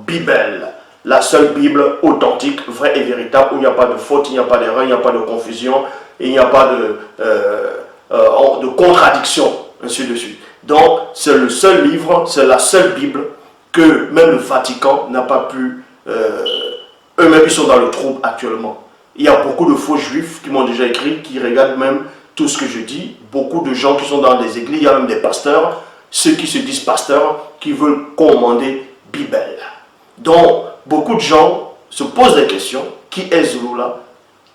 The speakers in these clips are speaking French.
Bible, la seule Bible authentique, vraie et véritable, où il n'y a pas de faute, il n'y a pas d'erreur, il n'y a pas de confusion, il n'y a pas de contradiction, ainsi de suite. Donc, c'est le seul livre, c'est la seule Bible que même le Vatican n'a pas pu... eux-mêmes, ils sont dans le trouble actuellement. Il y a beaucoup de faux juifs qui m'ont déjà écrit, qui regardent même tout ce que je dis. Beaucoup de gens qui sont dans des églises, il y a même des pasteurs, ceux qui se disent pasteurs, qui veulent commander Bible. Donc, beaucoup de gens se posent des questions. Qui est Zulula?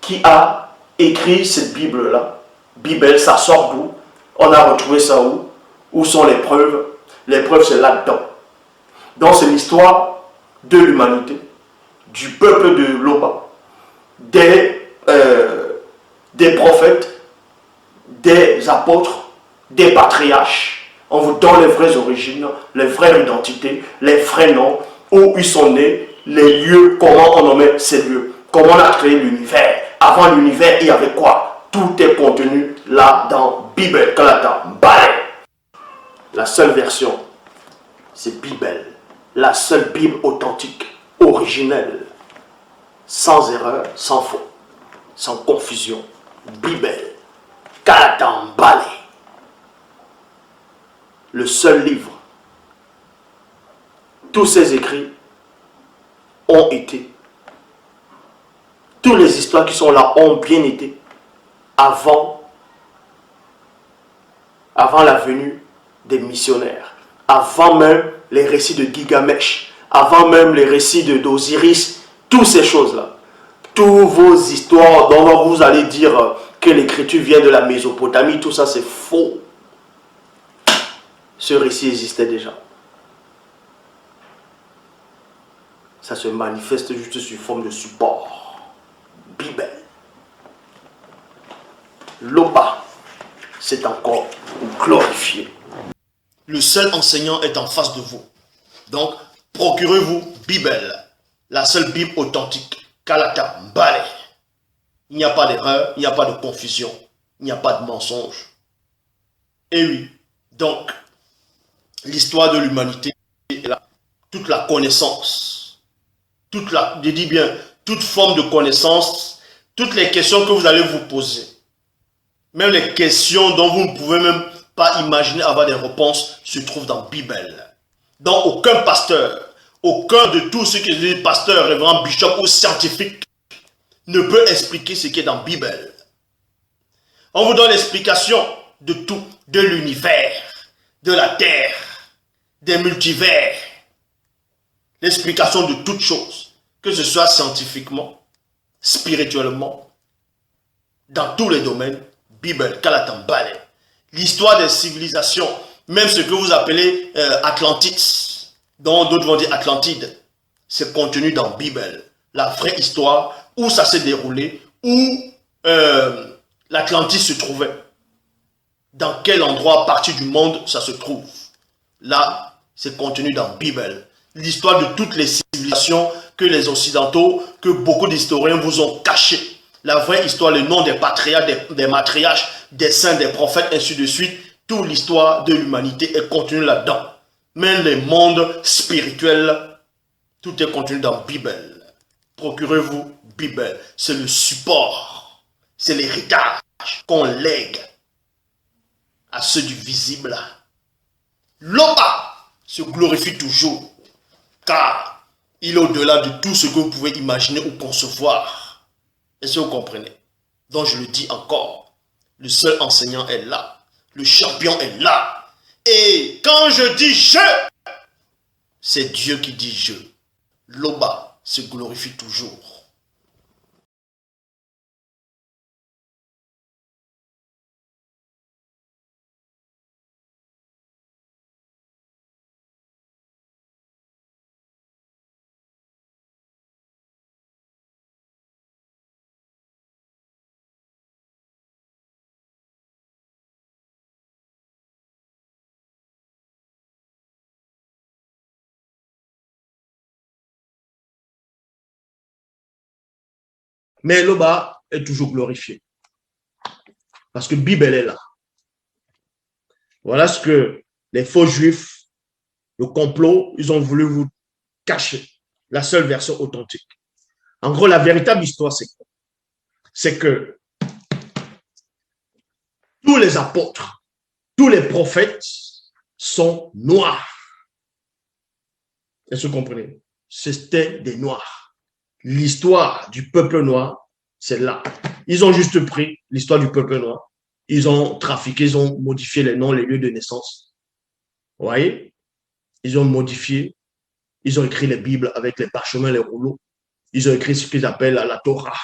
Qui a écrit cette Bible-là? Bible, ça sort d'où? On a retrouvé ça où? Où sont les preuves? Les preuves, c'est là-dedans. Donc, c'est l'histoire de l'humanité, du peuple de Loba, des prophètes, des apôtres, des patriarches. On vous donne les vraies origines, les vraies identités, les vrais noms, où ils sont nés, les lieux, comment on nommait ces lieux, comment on a créé l'univers. Avant l'univers, il y avait quoi? Tout est contenu là dans Bible, Kalata, Bale. La seule version, c'est Bible. La seule Bible authentique, originelle, sans erreur, sans faute, sans confusion. Bible, Kalata, Bale. Le seul livre. Tous ces écrits ont été. Toutes les histoires qui sont là ont bien été avant la venue des missionnaires, avant même les récits de Gilgamesh, avant même les récits d'Osiris, toutes ces choses-là. Toutes vos histoires dont vous allez dire que l'écriture vient de la Mésopotamie, tout ça c'est faux. Ce récit existait déjà. Ça se manifeste juste sous forme de support. Bible. Loba, c'est encore glorifié. Le seul enseignant est en face de vous. Donc, procurez-vous Bible, la seule Bible authentique. Kalata, Bale. Il n'y a pas d'erreur, il n'y a pas de confusion, il n'y a pas de mensonge. Et oui, donc, l'histoire de l'humanité est là. Toute la connaissance, je dis bien, toute forme de connaissance, toutes les questions que vous allez vous poser, même les questions dont vous ne pouvez même pas imaginer avoir des réponses, se trouvent dans la Bible. Donc aucun pasteur, aucun de tous ceux qui sont des pasteurs, révérends, bishop ou scientifiques ne peut expliquer ce qui est dans la Bible. On vous donne l'explication de tout, de l'univers, de la terre, des multivers, l'explication de toutes choses, que ce soit scientifiquement, spirituellement, dans tous les domaines. Bible, Kalatan, Bale. L'histoire des civilisations, même ce que vous appelez Atlantis, dont d'autres vont dire Atlantide, c'est contenu dans la Bible. La vraie histoire, où ça s'est déroulé, où l'Atlantis se trouvait. Dans quel endroit, partie du monde, ça se trouve. Là, c'est contenu dans la Bible. L'histoire de toutes les civilisations que les Occidentaux, que beaucoup d'historiens vous ont cachées. La vraie histoire, le nom des patriarches, des matriarches, des saints, des prophètes, ainsi de suite. Toute l'histoire de l'humanité est contenue là-dedans. Même les mondes spirituels, tout est contenu dans la Bible. Procurez-vous Bible. C'est le support. C'est l'héritage qu'on lègue à ceux du visible. Loba se glorifie toujours, car il est au-delà de tout ce que vous pouvez imaginer ou concevoir. Est-ce que vous comprenez? Donc je le dis encore, le seul enseignant est là, le champion est là. Et quand je dis je, c'est Dieu qui dit je. Loba se glorifie toujours. Mais Loba est toujours glorifié. Parce que Bible est là. Voilà ce que les faux juifs, le complot, ils ont voulu vous cacher. la seule version authentique. En gros, la véritable histoire, c'est que tous les apôtres, tous les prophètes sont noirs. Est-ce que vous comprenez? C'était des noirs. L'histoire du peuple noir, c'est là. Ils ont juste pris l'histoire du peuple noir. Ils ont trafiqué, ils ont modifié les noms, les lieux de naissance. Vous voyez? Ils ont modifié. Ils ont écrit les Bibles avec les parchemins, les rouleaux. Ils ont écrit ce qu'ils appellent la Torah.